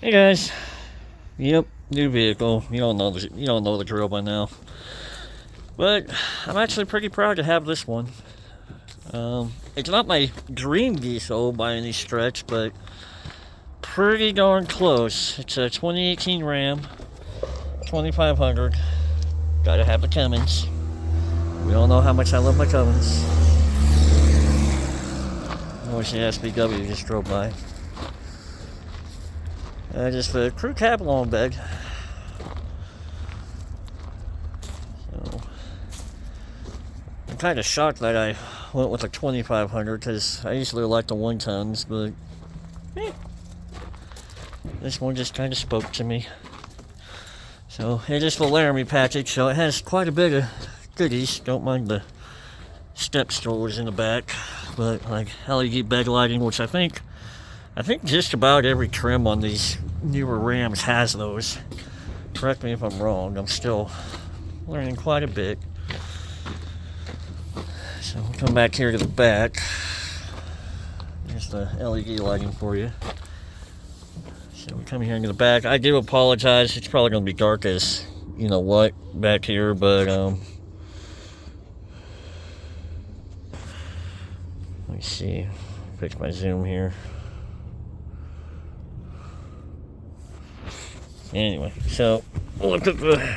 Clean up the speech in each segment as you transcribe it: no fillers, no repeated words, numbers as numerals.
Hey guys. Yep, new vehicle. You don't know the drill by now. But I'm actually pretty proud to have this one. It's not my dream diesel by any stretch, but pretty darn close. It's a 2018 Ram 2500. Gotta have the Cummins. We all know how much I love my Cummins. I wish the SBW just drove by. Just the crew cab long bed. So I'm kind of shocked that I went with a 2500 because I usually like the 1 tons, but this one just kind of spoke to me. So it is the Laramie package, so it has quite a bit of goodies. Don't mind the step strollers in the back, but like LED bed lighting, which I think just about every trim on these newer Rams has those. Correct me if I'm wrong. I'm still learning quite a bit. So we'll come back here to the back. There's the LED lighting for you. So we come here into the back. I do apologize. It's probably going to be dark as you know what back here, but let me see. Fix my zoom here. Anyway, so look at the.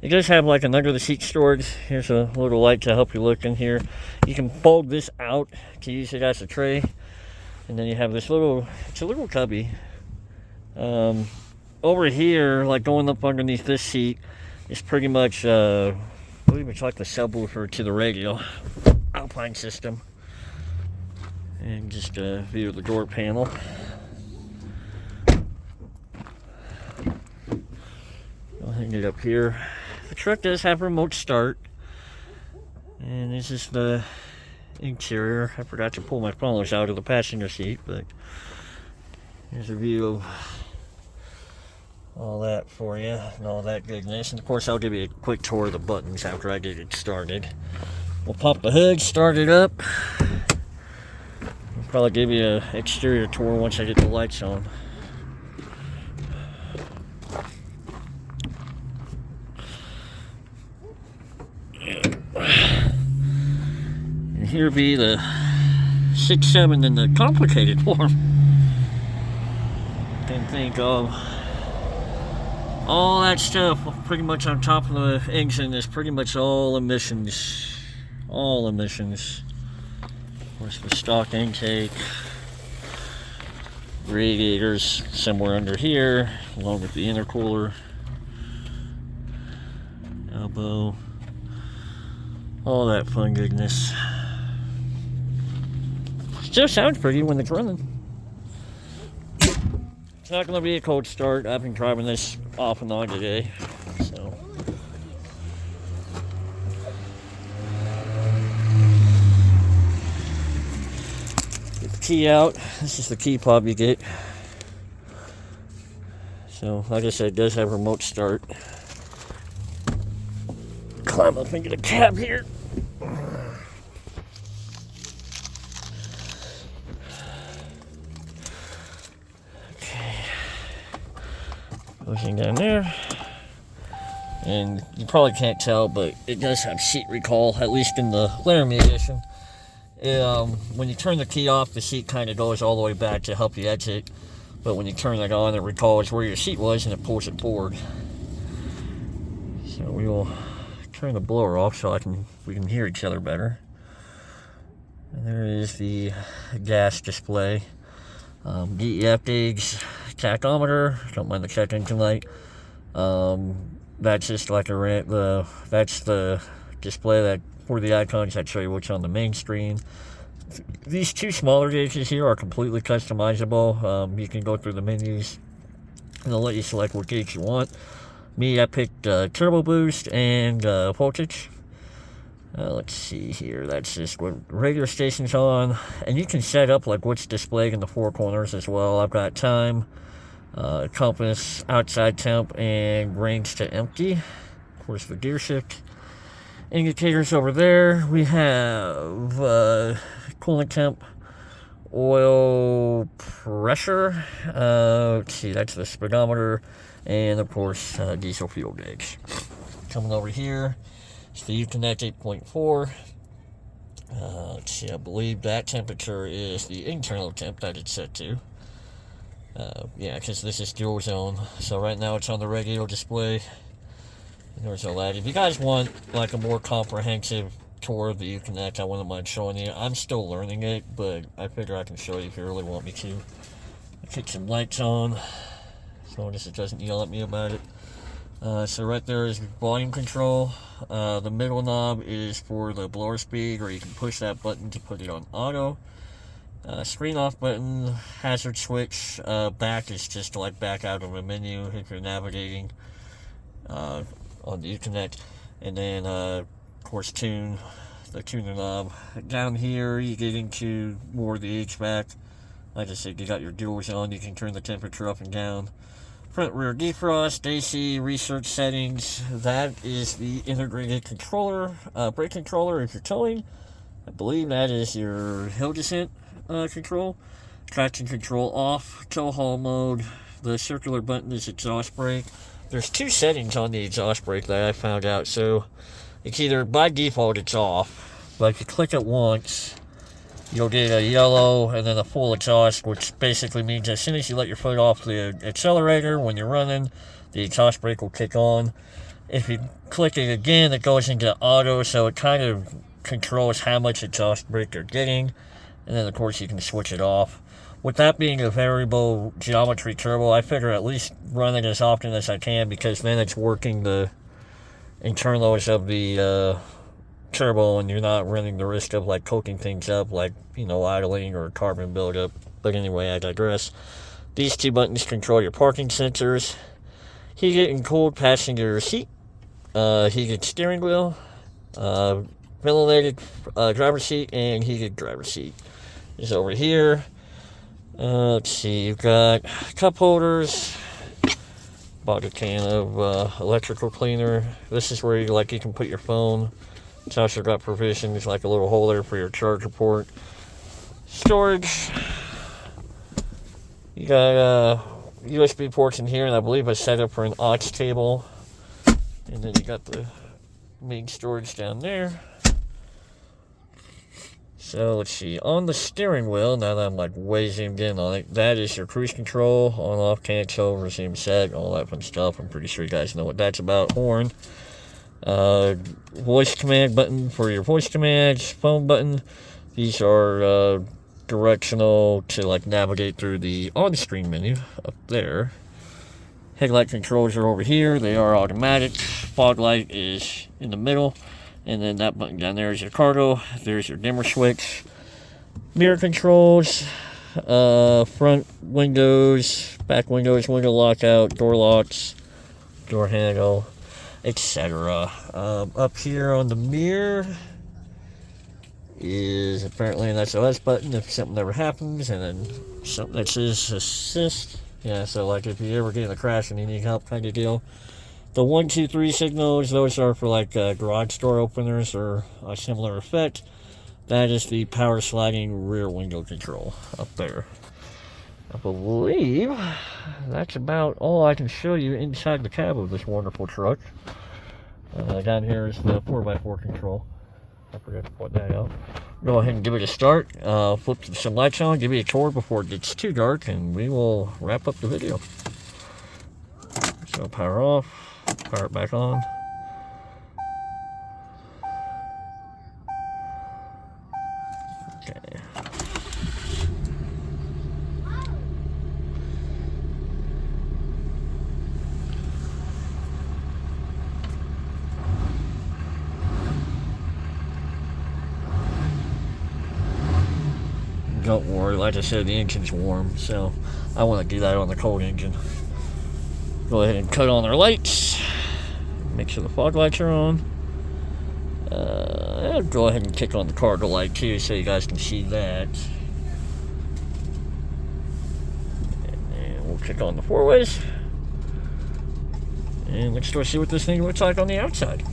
It does have like an under the seat storage. Here's a little light to help you look in here. You can fold this out to use it as a tray, and then you have this little. It's a little cubby. Over here, like going up underneath this seat, is pretty much I believe it's like the subwoofer to the radio Alpine system. And just a view of the door panel. I'll hang it up here. The truck does have remote start. And this is the interior. I forgot to pull my funnels out of the passenger seat, but here's a view of all that for you and all that goodness. And of course, I'll give you a quick tour of the buttons after I get it started. We'll pop the hood, start it up. I'll probably give you an exterior tour once I get the lights on. And here be the 6.7 in the complicated form. Didn't think of all that stuff pretty much on top of the engine is pretty much all emissions. All emissions. Of course, the stock intake, radiators somewhere under here, along with the intercooler, elbow, all that fun goodness. Still sounds pretty when it's running. It's not going to be a cold start. I've been driving this off and on today, so. Get the key out. This is the key fob you get. So, like I said, it does have remote start. Climb up into the cab here. Pushing down there, and you probably can't tell, but it does have seat recall, at least in the Laramie edition. When you turn the key off, the seat kind of goes all the way back to help you exit, but when you turn it on, it recalls where your seat was and it pulls it forward. So we will turn the blower off so we can hear each other better. And there is the gas display. DEF gauge, tachometer. Don't mind the check engine light. That's just like that's the display that for the icons that show you what's on the main screen. These two smaller gauges here are completely customizable. You can go through the menus and they'll let you select what gauge you want. Me, I picked turbo boost and voltage. Let's see here. That's just what radio station's on, and you can set up like what's displayed in the four corners as well. I've got time, compass, outside temp, and range to empty. Of course, the gear shift indicators over there. We have coolant temp, oil pressure. Let's see, that's the speedometer, and of course diesel fuel gauge. Coming over here, it's the Uconnect 8.4. Let's see, I believe that temperature is the internal temp that it's set to. Yeah, because this is dual zone. So right now it's on the regular display. There's a lag. If you guys want like a more comprehensive tour of the Uconnect, I wouldn't mind showing you. I'm still learning it, but I figure I can show you if you really want me to. I kick some lights on, so notice it doesn't yell at me about it. So right there is volume control. The middle knob is for the blower speed, or you can push that button to put it on auto. Screen off button, hazard switch. Back is just to like back out of a menu if you're navigating on the Uconnect. And then of course the tuner knob. Down here you get into more of the HVAC. Like I said, you got your dual zone, you can turn the temperature up and down. Front rear defrost, AC, research settings. That is the integrated controller, brake controller if you're towing. I believe that is your hill descent control. Traction control off, tow haul mode. The circular button is exhaust brake. There's two settings on the exhaust brake that I found out. So it's either by default it's off, but if you click it once, you'll get a yellow and then a full exhaust, which basically means as soon as you let your foot off the accelerator when you're running, the exhaust brake will kick on. If you click it again, it goes into auto, so it kind of controls how much exhaust brake you're getting. And then of course you can switch it off. With that being a variable geometry turbo, I figure at least run it as often as I can, because then it's working the internals of the turbo, and you're not running the risk of like coking things up, like, you know, idling or carbon buildup. But anyway, I digress. These two buttons control your parking sensors. Heated and cooled passenger seat, heated steering wheel, ventilated driver's seat, and heated driver's seat is over here. Let's see, you've got cup holders. Bought a can of electrical cleaner. This is where you can put your phone. It's also got provisions like a little holder for your charger port. Storage. You got USB ports in here, and I believe a setup for an aux cable. And then you got the main storage down there. So let's see, on the steering wheel, now that I'm like way zoomed in on it, that is your cruise control, on, off, cancel, resume, set, all that fun stuff. I'm pretty sure you guys know what that's about. Horn, voice command button for your voice commands, phone button. These are directional to like navigate through the on-screen menu up there. Headlight controls are over here. They are automatic. Fog light is in the middle. And then that button down there is your cargo. There's your dimmer switch. Mirror controls. Front windows, back windows, window lockout, door locks, door handle, etc. Up here on the mirror is apparently an SOS button if something ever happens. And then something that says assist. Yeah, so like if you ever get in a crash and you need help kind of deal. The 1, 2, 3 signals, those are for like garage door openers or a similar effect. That is the power sliding rear window control up there. I believe that's about all I can show you inside the cab of this wonderful truck. Down here is the 4x4 control. I forgot to point that out. Go ahead and give it a start. Flip some lights on, give you a tour before it gets too dark, and we will wrap up the video. So power off. Power it back on. Okay. Don't worry, like I said, the engine's warm, so I want to do that on the cold engine. Go ahead and cut on our lights. Make sure the fog lights are on. Go ahead and kick on the cargo light too, so you guys can see that. And then we'll kick on the four ways. And let's go see what this thing looks like on the outside.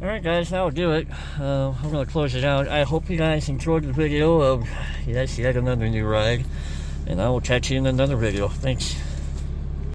Alright guys, that'll do it. I'm going to close it out. I hope you guys enjoyed the video of yet another new ride. And I will catch you in another video. Thanks.